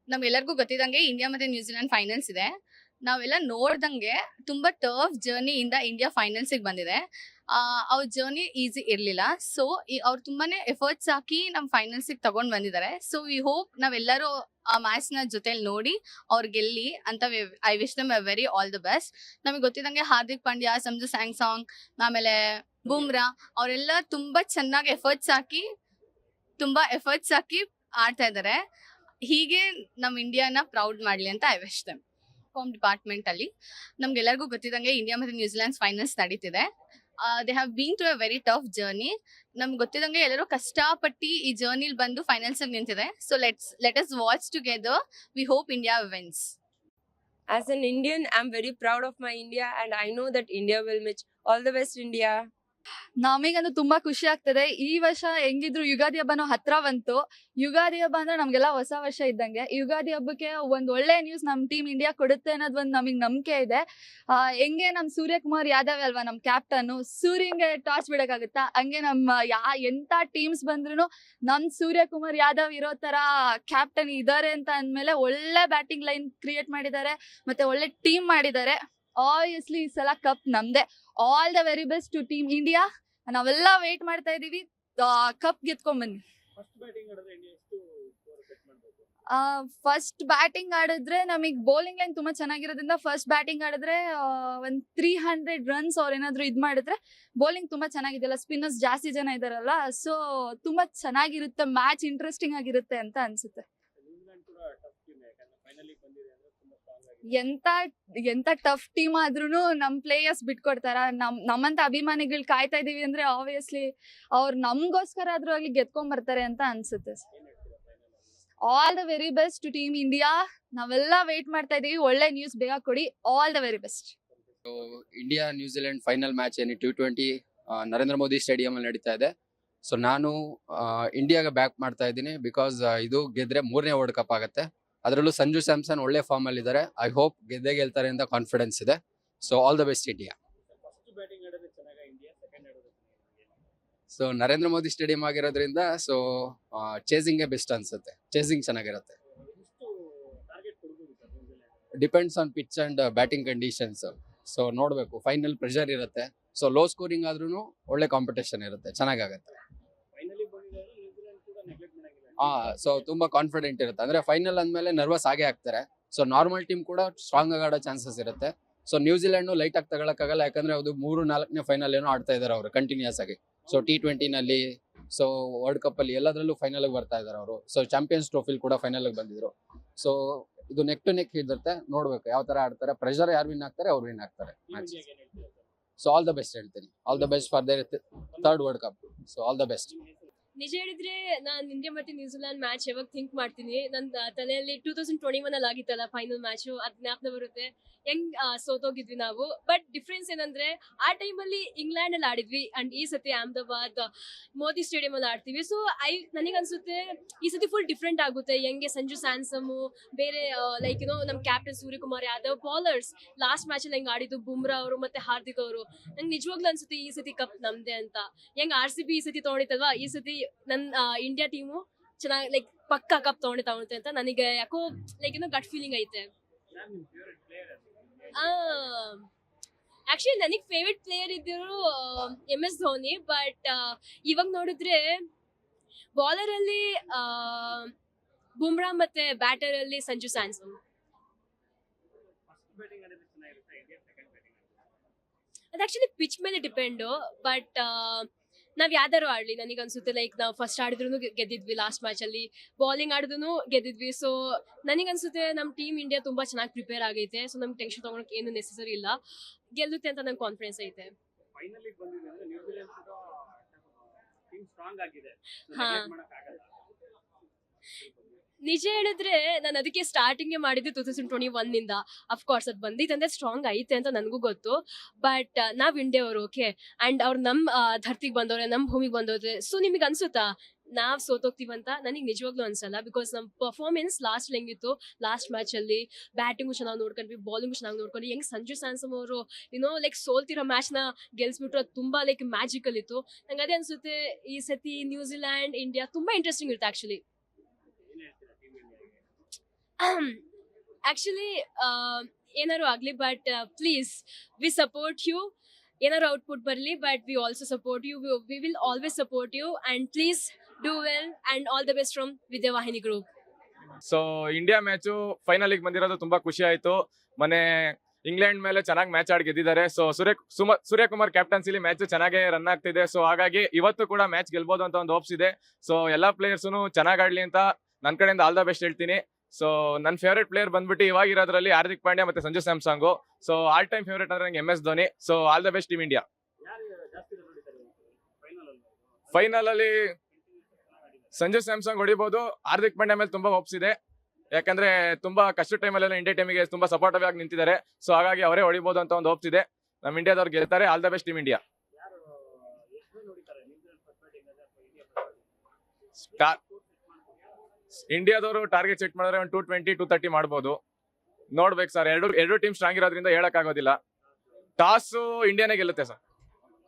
ನಮ್ಗೆಲ್ಲರಿಗೂ ಗೊತ್ತಿದ್ದಂಗೆ ಇಂಡಿಯಾ ಮತ್ತೆ New Zealand finals ಇದೆ. ನಾವೆಲ್ಲ ನೋಡ್ದಂಗೆ ತುಂಬಾ ಟಫ್ ಜರ್ನಿಯಿಂದ ಇಂಡಿಯಾ ಫೈನಲ್ಸಿಗೆ ಬಂದಿದೆ. ಅವ್ರ ಜರ್ನಿ ಈಸಿ ಇರ್ಲಿಲ್ಲ. ಸೊ ಅವ್ರು ತುಂಬಾನೇ ಎಫರ್ಟ್ಸ್ ಹಾಕಿ ನಮ್ ಫೈನಲ್ಸಿಗೆ ತಗೊಂಡ್ ಬಂದಿದ್ದಾರೆ. ಸೊ ವಿ ಹೋಪ್ ನಾವೆಲ್ಲರೂ ಆ ಮ್ಯಾಚ್ ನ ಜೊತೆಲಿ ನೋಡಿ ಅವ್ರು ಗೆಲ್ಲಿ ಅಂತ I wish dum very all the best. ನಮಗೆ ಗೊತ್ತಿದ್ದಂಗೆ ಹಾರ್ದಿಕ್ ಪಾಂಡ್ಯ, ಸಂಜು ಸ್ಯಾಮ್ಸಂಗ್, ಆಮೇಲೆ ಬೂಮ್ರಾ ಅವರೆಲ್ಲ ತುಂಬಾ ಚೆನ್ನಾಗಿ ಎಫರ್ಟ್ಸ್ ಹಾಕಿ ಆಡ್ತಾ ಇದ್ದಾರೆ. ಹೀಗೆ ನಮ್ ಇಂಡಿಯಾನ ಪ್ರೌಡ್ ಮಾಡ್ಲಿ ಅಂತ ಐ ವಿಶ್ ದಮ್. ಡಿಪಾರ್ಟ್ಮೆಂಟ್ ಅಲ್ಲಿ ನಮ್ಗೆಲ್ಲರಿಗೂ ಗೊತ್ತಿದ್ದಂಗೆ ಇಂಡಿಯಾ ಮತ್ತೆ ನ್ಯೂಜಿಲೆಂಡ್ ಫೈನಲ್ಸ್ ನಡೀತಿದೆ. They have been to a very tough journey. ನಮ್ಗೆ ಗೊತ್ತಿದ್ದಂಗೆ ಎಲ್ಲರೂ ಕಷ್ಟಪಟ್ಟು ಈ ಜರ್ನಿಲಿ ಬಂದು ಫೈನಲ್ಸ್ ನಿಂತಿದೆ. So let us watch together. We hope India wins. As an Indian, I'm very proud of my India and I know that India will match. All the best, India. ನಮಗಂತೂ ತುಂಬಾ ಖುಷಿ ಆಗ್ತದೆ. ಈ ವರ್ಷ ಹೆಂಗಿದ್ರು ಯುಗಾದಿ ಹಬ್ಬನೂ ಹತ್ರ ಬಂತು. ಯುಗಾದಿ ಹಬ್ಬ ಅಂದ್ರೆ ನಮ್ಗೆಲ್ಲ ಹೊಸ ವರ್ಷ ಇದ್ದಂಗೆ. ಯುಗಾದಿ ಹಬ್ಬಕ್ಕೆ ಒಂದ್ ಒಳ್ಳೆ ನ್ಯೂಸ್ ನಮ್ ಟೀಮ್ ಇಂಡಿಯಾ ಕೊಡುತ್ತೆ ಅನ್ನೋದು ಒಂದ್ ನಮಗ್ ನಂಬಿಕೆ ಇದೆ. ಹೆಂಗೆ ನಮ್ ಸೂರ್ಯಕುಮಾರ್ ಯಾದವ್ ಅಲ್ವಾ ನಮ್ ಕ್ಯಾಪ್ಟನ್, ಸೂರ್ಯಂಗೆ ಟಾರ್ಚ್ ಬಿಡಕ್ಕಾಗುತ್ತಾ? ಹಂಗೆ ನಮ್ಮ ಎಂತ ಟೀಮ್ಸ್ ಬಂದ್ರು ನಮ್ ಸೂರ್ಯಕುಮಾರ್ ಯಾದವ್ ಇರೋ ತರ ಕ್ಯಾಪ್ಟನ್ ಇದಾರೆ ಅಂತ ಅಂದ್ಮೇಲೆ ಒಳ್ಳೆ ಬ್ಯಾಟಿಂಗ್ ಲೈನ್ ಕ್ರಿಯೇಟ್ ಮಾಡಿದ್ದಾರೆ, ಮತ್ತೆ ಒಳ್ಳೆ ಟೀಮ್ ಮಾಡಿದ್ದಾರೆ. ಆಬ್ವಿಯಸ್ಲಿ ಈ ಸಲ ಕಪ್ ನಮ್ದೆ. All the very best to team India. ನಾವೆಲ್ಲ ವೇಟ್ ಮಾಡ್ತಾ ಇದೀವಿ, ಕಪ್ ಗೆದ್ಕೊಂಡ್ ಬನ್ನಿ. ಫಸ್ಟ್ ಬ್ಯಾಟಿಂಗ್ ಆಡಿದ್ರೆ ನಮಗ್ ಬೌಲಿಂಗ್ ಲೈನ್ ತುಂಬಾ ಚೆನ್ನಾಗಿರೋದ್ರಿಂದ ಫಸ್ಟ್ ಬ್ಯಾಟಿಂಗ್ ಆಡಿದ್ರೆ ಒಂದ್ 300 ರನ್ಸ್ ಅವ್ರ ಏನಾದ್ರು ಇದ್ ಮಾಡಿದ್ರೆ ಬೌಲಿಂಗ್ ತುಂಬಾ ಚೆನ್ನಾಗಿದೆಯಲ್ಲ, ಸ್ಪಿನ್ನರ್ಸ್ ಜಾಸ್ತಿ ಜನ ಇದಾರಲ್ಲ, ಸೊ ತುಂಬಾ ಚೆನ್ನಾಗಿರುತ್ತೆ, ಮ್ಯಾಚ್ ಇಂಟ್ರೆಸ್ಟಿಂಗ್ ಆಗಿರುತ್ತೆ ಅಂತ ಅನ್ಸುತ್ತೆ. ಎಂತ ಟಫ್ ಟೀಮ್ ಆದ್ರೂ ನಮ್ ಪ್ಲೇಯರ್ಸ್ ಬಿಟ್ಕೊಡ್ತಾರ? ನಮ್ಮಂತ ಅಭಿಮಾನಿಗಳು ಕಾಯ್ತಾ ಇದೀವಿ ಅಂದ್ರೆ ಆಬ್ವಿಯಸ್ಲಿ ಅವ್ರು ನಮ್ಗೋಸ್ಕರ ಆದ್ರೂ ಆಗ್ಲಿ ಗೆದ್ಕೊಂಡ್ ಬರ್ತಾರೆ ಅಂತ ಅನ್ಸುತ್ತೆ. All the very best to team India. ನಾವೆಲ್ಲ ವೇಟ್ ಮಾಡ್ತಾ ಇದೀವಿ, ಒಳ್ಳೆ ನ್ಯೂಸ್ ಬೇಗ ಕೊಡಿ. All the very best. India New Zealand final match ಏನು T20 ನರೇಂದ್ರ ಮೋದಿ ಸ್ಟೇಡಿಯಂ ಅಲ್ಲಿ ನಡೀತಾ ಇದೆ. ಸೊ ನಾನು ಇಂಡಿಯಾಗೆ ಬ್ಯಾಕ್ ಮಾಡ್ತಾ ಇದ್ದೀನಿ, ಬಿಕಾಸ್ ಇದು ಗೆದ್ರೆ 3ನೇ ವರ್ಲ್ಡ್ ಕಪ್ ಆಗುತ್ತೆ. ಅದರಲ್ಲೂ ಸಂಜು ಸ್ಯಾಮ್ಸನ್ ಒಳ್ಳೆ ಫಾರ್ಮ್ ಅಲ್ಲಿ ಇದ್ದಾರೆ. ಐ ಹೋಪ್ ಗೆಲ್ತಾರೆ ಅಂತ ಕಾನ್ಫಿಡೆನ್ಸ್ ಇದೆ. So all the best India. So Narendra Modi stadium ಆಗಿರೋದ್ರಿಂದ ಸೊ ಚೇಸಿಂಗ್ ಬೆಸ್ಟ್ ಅನ್ಸುತ್ತೆ. ಚೇಸಿಂಗ್ ಚೆನ್ನಾಗಿರುತ್ತೆ. Depends on pitch and batting conditions. So ನೋಡ್ಬೇಕು, ಫೈನಲ್ ಪ್ರೆಷರ್ ಇರುತ್ತೆ. ಸೊ ಲೋ ಸ್ಕೋರಿಂಗ್ ಆದ್ರೂ ಒಳ್ಳೆ ಕಾಂಪಿಟೇಷನ್ ಇರುತ್ತೆ, ಚೆನ್ನಾಗಾಗತ್ತೆ. ಸೊ ತುಂಬಾ ಕಾನ್ಫಿಡೆಂಟ್ ಇರುತ್ತೆ. ಅಂದ್ರೆ ಫೈನಲ್ ಅಂದ್ಮೇಲೆ ನರ್ವಸ್ ಆಗೇ ಆಗ್ತಾರೆ. ಸೊ ನಾರ್ಮಲ್ ಟೀಮ್ ಕೂಡ ಸ್ಟ್ರಾಂಗ್ ಆಗಿ ಆಡೋ ಚಾನ್ಸಸ್ ಇರುತ್ತೆ. ಸೊ ನ್ಯೂಜಿಲೆಂಡ್ ಲೈಟ್ ಆಗಿ ತಗೊಳಕ್ಕಾಗಲ್ಲ, ಯಾಕಂದ್ರೆ ಅದು 3-4ನೇ ಫೈನಲ್ ಏನೋ ಆಡ್ತಾ ಇದಾರೆ ಅವರು ಕಂಟಿನ್ಯೂಸ್ ಆಗಿ. ಸೊ T20 ನಲ್ಲಿ, ಸೊ ವರ್ಲ್ಡ್ ಕಪ್ ಅಲ್ಲಿ ಎಲ್ಲದರಲ್ಲೂ ಫೈನಲ್ ಬರ್ತಾ ಇದಾರೆ ಅವರು. ಸೊ ಚಾಂಪಿಯನ್ಸ್ ಟ್ರೋಫಿಲ್ ಕೂಡ ಫೈನಲ್ ಬಂದಿದ್ರು. ಸೊ ಇದು ನೆಕ್ ಟು ನೆಕ್ ಇರುತ್ತೆ, ನೋಡ್ಬೇಕು ಯಾವ ತರ ಆಡ್ತಾರೆ. ಪ್ರೆಷರ್ ಯಾರು ವಿನ್ ಆಗ್ತಾರೆ ಅವ್ರು ವಿನ್ ಆಗ್ತಾರೆ. ಸೊ ಆಲ್ ದ ಬೆಸ್ಟ್ ಹೇಳ್ತೀನಿ. All the best for there 3rd world cup. So all the best. ನಿಜ ಹೇಳಿದ್ರೆ ನಾನು ಇಂಡಿಯಾ ಮತ್ತೆ ನ್ಯೂಜಿಲೆಂಡ್ ಮ್ಯಾಚ್ ಯಾವಾಗ ಥಿಂಕ್ ಮಾಡ್ತೀನಿ, ನನ್ನ ತಲೆಯಲ್ಲಿ 2021 ಅಲ್ಲಿ ಆಗಿತ್ತಲ್ಲ ಫೈನಲ್ ಮ್ಯಾಚು, ಅದು ಜ್ಞಾಪನ ಬರುತ್ತೆ. ಹೆಂಗ್ ಸೋತೋಗಿದ್ವಿ ನಾವು. ಬಟ್ ಡಿಫ್ರೆನ್ಸ್ ಏನಂದ್ರೆ ಆ ಟೈಮಲ್ಲಿ ಇಂಗ್ಲೆಂಡ್ ಅಲ್ಲಿ ಆಡಿದ್ವಿ ಅಂಡ್ ಈ ಸತಿ ಅಹಮದಾಬಾದ್ ಮೋದಿ ಸ್ಟೇಡಿಯಂ ಅಲ್ಲಿ ಆಡ್ತೀವಿ. ಸೊ ನನಗೆ ಅನ್ಸುತ್ತೆ ಈ ಸತಿ ಫುಲ್ ಡಿಫ್ರೆಂಟ್ ಆಗುತ್ತೆ. ಹೆಂಗೆ ಸಂಜು ಸ್ಯಾಮ್ಸನ್, ಬೇರೆ ಲೈಕ್ ನಮ್ captain Suryakumar Yadav, bowlers last match ಅಲ್ಲಿ ಹೆಂಗ್ ಆಡಿದ್ದು ಬುಮ್ರಾ ಅವರು ಮತ್ತೆ ಹಾರ್ದಿಕ್ ಅವರು, ನಂಗೆ ನಿಜವಾಗ್ಲೂ ಅನ್ಸುತ್ತೆ ಈ ಸತಿ ಕಪ್ ನಮ್ದೆ ಅಂತ. ಹೆಂಗ್ RCB ಈ ಸತಿ ತಗೊಂಡಿತ್ತಲ್ವಾ, ಈ ಸತಿ ನನ್ನ ಇಂಡಿಯಾ ಟೀಮು ಚೆನ್ನಾಗಿ ಲೈಕ್ ಪಕ್ಕಾ ಕಪ್ ತಗೊಳುತ್ತೆ ಅಂತ ನನಗೆ ಯಾಕೋ ಲೈಕ್ ಗಟ್ ಫೀಲಿಂಗ್ ಐತೆ. ಆಕ್ಚುಲಿ ನನಗೆ ಫೇವ್ರೆಟ್ ಪ್ಲೇಯರ್ ಇದ್ದರು MS ಧೋನಿ. ಬಟ್ ಇವಾಗ ನೋಡಿದ್ರೆ ಬೌಲರ್ ಅಲ್ಲಿ ಬುಮ್ರಾ ಮತ್ತೆ ಬ್ಯಾಟರ್ ಅಲ್ಲಿ ಸಂಜು ಸ್ಯಾಮ್ಸನ್. ಅದು ಆಕ್ಚುಲಿ ಪಿಚ್ ಮೇಲೆ ಡಿಪೆಂಡು. ಬಟ್ ನಾವ್ ಯಾವ್ದಾರು ಆಡ್ಲಿ, ನನಗೆ ಅನ್ಸುತ್ತೆ ಲೈಕ್ ನಾವು ಫಸ್ಟ್ ಆಡಿದ್ರು ಗೆದ್ದಿದ್ವಿ, ಲಾಸ್ಟ್ ಮ್ಯಾಚ್ ಅಲ್ಲಿ ಬೌಲಿಂಗ್ ಆಡಿದ್ರು ಗೆದ್ದಿದ್ವಿ. ಸೊ ನನಗೆ ಅನ್ಸುತ್ತೆ ನಮ್ಮ ಟೀಮ್ ಇಂಡಿಯಾ ತುಂಬಾ ಚೆನ್ನಾಗಿ ಪ್ರಿಪೇರ್ ಆಗೈತೆ. ಸೊ ನಮ್ಗೆ ಟೆನ್ಷನ್ ತಗೊಳಕ್ ಏನು ನೆಸೆಸರಿ ಇಲ್ಲ, ಗೆಲ್ಲುತ್ತೆ ಅಂತ ನಂಗೆ ಕಾನ್ಫಿಡೆನ್ಸ್ ಐತೆ. ಹಾ, ನಿಜ ಹೇಳಿದ್ರೆ ನಾನು ಅದಕ್ಕೆ ಸ್ಟಾರ್ಟಿಂಗ್ ಮಾಡಿದ್ದು 2021 ನಿಂದ. ಅಫ್ಕೋರ್ಸ್ ಅದು ಬಂದಿತ್ತಂದ್ರೆ ಸ್ಟ್ರಾಂಗ್ ಐತೆ ಅಂತ ನನಗೂ ಗೊತ್ತು. ಬಟ್ ನಾವ್ ಇಂಡಿಯಾ ಅವರು, ಓಕೆ, ಅಂಡ್ ಅವ್ರು ನಮ್ಮ ಧರ್ತಿಗೆ ಬಂದವ್ರೆ, ನಮ್ಮ ಭೂಮಿಗೆ ಬಂದವ್ರೆ. ಸೊ ನಿಮಗೆ ಅನ್ಸುತ್ತಾ ನಾವ್ ಸೋತೋಗ್ತೀವಂತ? ನನಗೆ ನಿಜವಾಗ್ಲೂ ಅನ್ಸಲ್ಲ. ಬಿಕಾಸ್ ನಮ್ ಪರ್ಫಾರ್ಮೆನ್ಸ್ ಲಾಸ್ಟ್ ಹೆಂಗಿತ್ತು, ಲಾಸ್ಟ್ ಮ್ಯಾಚ್ ಅಲ್ಲಿ ಬ್ಯಾಟಿಂಗು ಚೆನ್ನಾಗಿ ನೋಡ್ಕೊಂಡ್ವಿ, ಬೌಲಿಂಗು ಚೆನ್ನಾಗಿ ನೋಡ್ಕೊಂಡ್ವಿ. ಹೆಂಗ್ ಸಂಜು ಸ್ಯಾಮ್ಸನ್ ಅವರು ಲೈಕ್ ಸೋಲ್ತಿರೋ ಮ್ಯಾಚ್ ನ ಗೆಲ್ಸ್ಬಿಟ್ರು, ಅದು ತುಂಬಾ ಲೈಕ್ ಮ್ಯಾಜಿಕಲ್ ಇತ್ತು. ನಂಗೆ ಅದೇ ಅನ್ಸುತ್ತೆ ಈ ಸತಿ ನ್ಯೂಜಿಲ್ಯಾಂಡ್ ಇಂಡಿಯಾ ತುಂಬಾ ಇಂಟ್ರೆಸ್ಟಿಂಗ್ ಇರುತ್ತೆ ಆಕ್ಚುಲಿ. ಆಕ್ಚುಲಿ ಏನಾರು ಆಗಲಿ but please we support you. ಏನಾರು ಔಟ್ಪುಟ್ ಬರಲಿ but we also support you. We will always support you and please do well and all the best from Vidyavahini group. So India match ಫೈನಲಿಗೆ ಬಂದಿರೋದು ತುಂಬಾ ಖುಷಿ ಆಯ್ತು. ಮೊನ್ನೆ ಇಂಗ್ಲೆಂಡ್ ಮೇಲೆ ಚೆನ್ನಾಗಿ ಮ್ಯಾಚ್ ಆಡಿ ಗೆದ್ದಿದ್ದಾರೆ. ಸೊ ಸೂರ್ಯಕುಮಾರ್ ಕ್ಯಾಪ್ಟನ್ಸಿಲಿ ಮ್ಯಾಚ್ ಚೆನ್ನಾಗಿ ರನ್ ಆಗ್ತಿದೆ. ಸೊ ಹಾಗಾಗಿ ಇವತ್ತು ಕೂಡ ಮ್ಯಾಚ್ ಗೆಲ್ಬೋದು ಅಂತ ಒಂದು ಹೋಪ್ಸ್ ಇದೆ. ಸೊ ಎಲ್ಲಾ ಪ್ಲೇಯರ್ಸ್ನು ಚೆನ್ನಾಗಿ ಆಡ್ಲಿ ಅಂತ ನನ್ನ ಕಡೆಯಿಂದ ಆಲ್ ದ ಬೆಸ್ಟ್ ಹೇಳ್ತೀನಿ. ಸೊ ನನ್ನ ಫೇವರೇಟ್ ಪ್ಲೇಯರ್ ಬಂದ್ಬಿಟ್ಟು ಇವಾಗಿರೋದ್ರಲ್ಲಿ ಹಾರ್ದಿಕ್ ಪಾಂಡ್ಯ ಮತ್ತೆ Sanju Samsung. So all time favourite ಅಂದ್ರೆ ನಂಗೆ MS Dhoni. So all the best team India. Final ಅಲ್ಲಿ ಸಂಜು ಸ್ಯಾಮ್ಸಂಗ್ ಹೊಡಿಬಹುದು. ಹಾರ್ದಿಕ್ ಪಾಂಡ್ಯ ಮೇಲೆ ತುಂಬಾ ಹೋಪ್ಸ್ ಇದೆ. ಯಾಕಂದ್ರೆ ತುಂಬಾ ಕಷ್ಟ ಟೈಮಲ್ಲೆಲ್ಲ ಇಂಡಿಯಾ ಟೀಮಿಗೆ ತುಂಬಾ ಸಪೋರ್ಟಿವ್ ಆಗಿ ನಿಂತಿದ್ದಾರೆ. ಸೊ ಹಾಗಾಗಿ ಅವರೇ ಹೊಡಿಬಹುದು ಅಂತ ಒಂದು ಹೋಪ್ಸ್ ಇದೆ. ನಮ್ಮ ಇಂಡಿಯಾದವ್ರು ಗೆಲ್ತಾರೆ. All the best team India. ಇಂಡಿಯಾದವರು ಟಾರ್ಗೆಟ್ ಸೆಟ್ ಮಾಡಿದ್ರೆ ಒಂದು 220 230 ಮಾಡ್ಬೋದು. ನೋಡ್ಬೇಕು ಸರ್. ಎರಡು ಟೀಮ್ ಸ್ಟ್ರಾಂಗ್ ಇರೋದ್ರಿಂದ ಹೇಳಕ್ ಆಗೋದಿಲ್ಲ. ಟಾಸ್ ಇಂಡಿಯಾನೇ ಗೆಲ್ಲುತ್ತೆ ಸರ್.